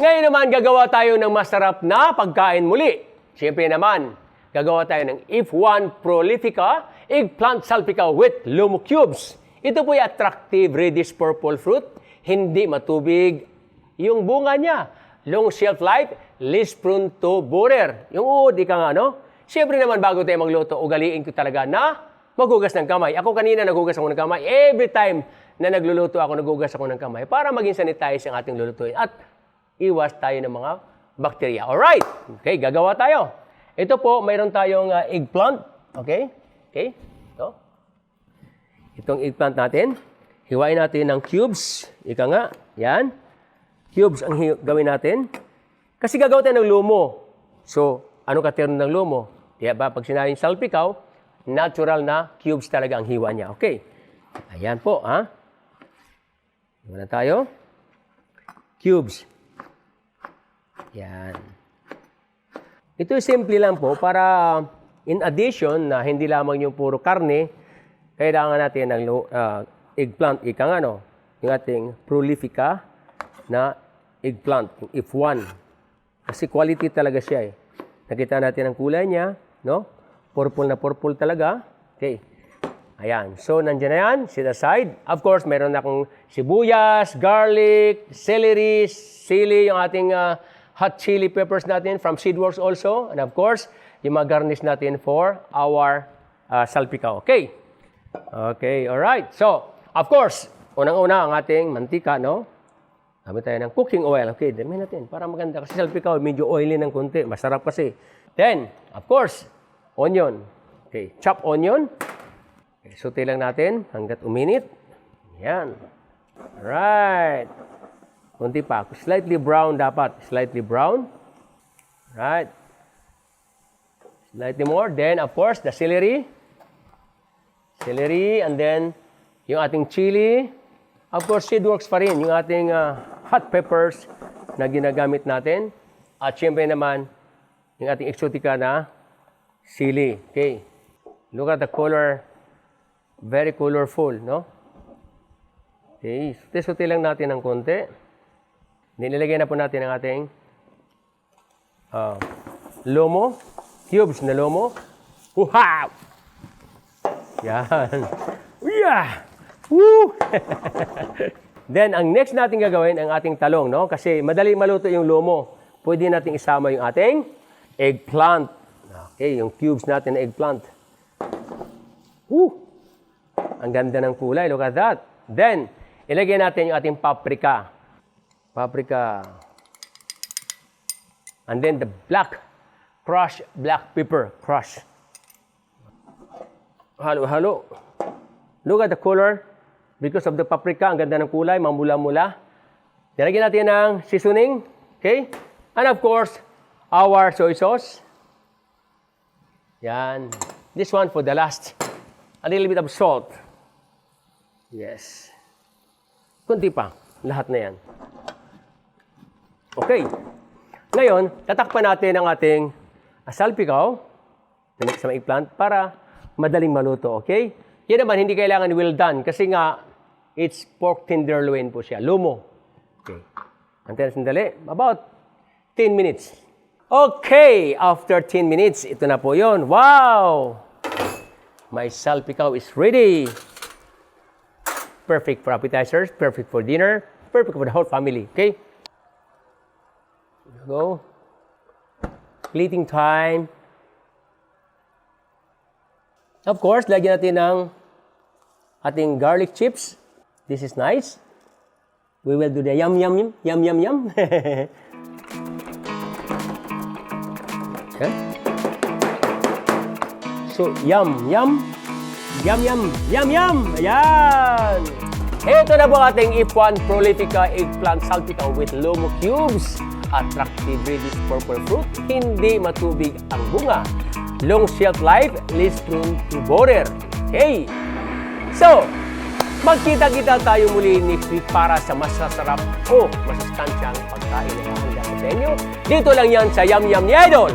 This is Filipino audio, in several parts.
Ngayon naman, gagawa tayo ng masarap na pagkain muli. Siyempre naman, gagawa tayo ng E18 Prolifica Eggplant Salpicao with Lomo Cubes. Ito po ay attractive reddish purple fruit, hindi matubig yung bunga niya. Long shelf life, least prone to borer. Yung uod, ika nga, no? Siyempre naman, bago tayo magluto, ugaliin ko talaga na maghugas ng kamay. Ako kanina naghugas ako ng kamay. Every time na nagluluto ako, naghugas ako ng kamay para maging sanitize ang ating lulutuin at iwas tayo ng mga bakterya. Alright! Okay, gagawa tayo. Ito po, mayroon tayong eggplant. Okay? Okay? Ito. Itong eggplant natin. Hiwain natin ng cubes. Ika nga. Yan. Cubes ang gawin natin. Kasi gagawa tayo ng lomo. So, ano ka term ng lomo? Kaya ba, pag sinabing salpicao, natural na cubes talaga ang hiwa niya. Okay. Ayan po, ha? Hiwa na tayo. Cubes. Yan. Ito simple lang po para in addition na hindi lamang yung puro karne, kailangan natin ng eggplant. Ika nga, no? Yung ating prolifica na eggplant, yung E18. Kasi quality talaga siya eh. Nakita natin ang kulay niya, no? Purple na purple talaga. Okay. Ayan. So, nandiyan na yan. Set aside. Of course, meron akong sibuyas, garlic, celery, sili, yung ating hot chili peppers natin from SeedWorks also. And of course, yung mga garnish natin for our salpicao. Okay. Okay. Alright. So, of course, unang-una ang ating mantika, no? Gamit tayo ng cooking oil. Okay. Dami natin. Para maganda. Kasi salpicao, medyo oily ng konti. Masarap kasi. Then, of course, onion. Okay. Chop onion. Okay. Saute lang natin hanggat uminit. Yan. Alright. Kunti pa. Slightly brown dapat. Slightly brown. Right. Slightly more. Then, of course, the celery. Celery. And then, yung ating chili. Of course, SeedWorks pa rin. Yung ating hot peppers na ginagamit natin. At syempre naman, yung ating exotica na sili. Okay. Look at the color. Very colorful, no? Okay. Sute-sute lang natin ng konti. Nilagay na po natin ang ating lomo. Cubes na lomo. Wow! Yan. Yeah! Woo! Then, ang next natin gagawin, ang ating talong, no? Kasi madali maluto yung lomo. Pwede natin isama yung ating eggplant. Okay, yung cubes natin na eggplant. Woo! Ang ganda ng kulay. Look at that. Then, ilagay natin yung ating paprika. Paprika. And then the crushed black pepper. Crush. Halo-halo. Look at the color. Because of the paprika, ang ganda ng kulay, mamula-mula. Nilagyan natin ng seasoning. Okay? And of course, our soy sauce. Yan. This one for the last. A little bit of salt. Yes. Kunti pa. Lahat na yan. Okay. Ngayon, tatakpan natin ang ating salpicao sa eggplant para madaling maluto. Okay? Yan naman, hindi kailangan well done kasi nga, it's pork tenderloin po siya. Lomo. Okay. Antayin na sandali. About 10 minutes. Okay. After 10 minutes, ito na po yun. Wow! My salpicao is ready. Perfect for appetizers, perfect for dinner, perfect for the whole family. Okay? Go. Plating time. Of course, lagyan natin ng ating garlic chips. This is nice. We will do the yum, yum, yum, yum, yum, yum. Okay. So, yum, yum, yum, yum, yum, yum. Ayan. Ito na po ating E18 Prolifica Eggplant Salpicao with Lomo Cubes. Attractive reddish purple fruit, hindi matubig ang bunga. Long shelf life, least prone to borer. Okay. So, magkita-kita tayo muli next week para sa masasarap o masustansyang pagkain na hahanda ko sa inyo. Dito lang yan sa Yum Yum ni Idol.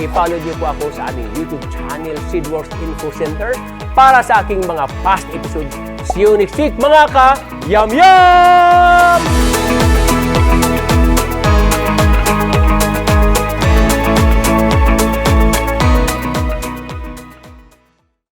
I-follow niyo po ako sa aming YouTube channel, SeedWorks Info Center, para sa aking mga past episodes. See you next week, mga ka-Yum Yum!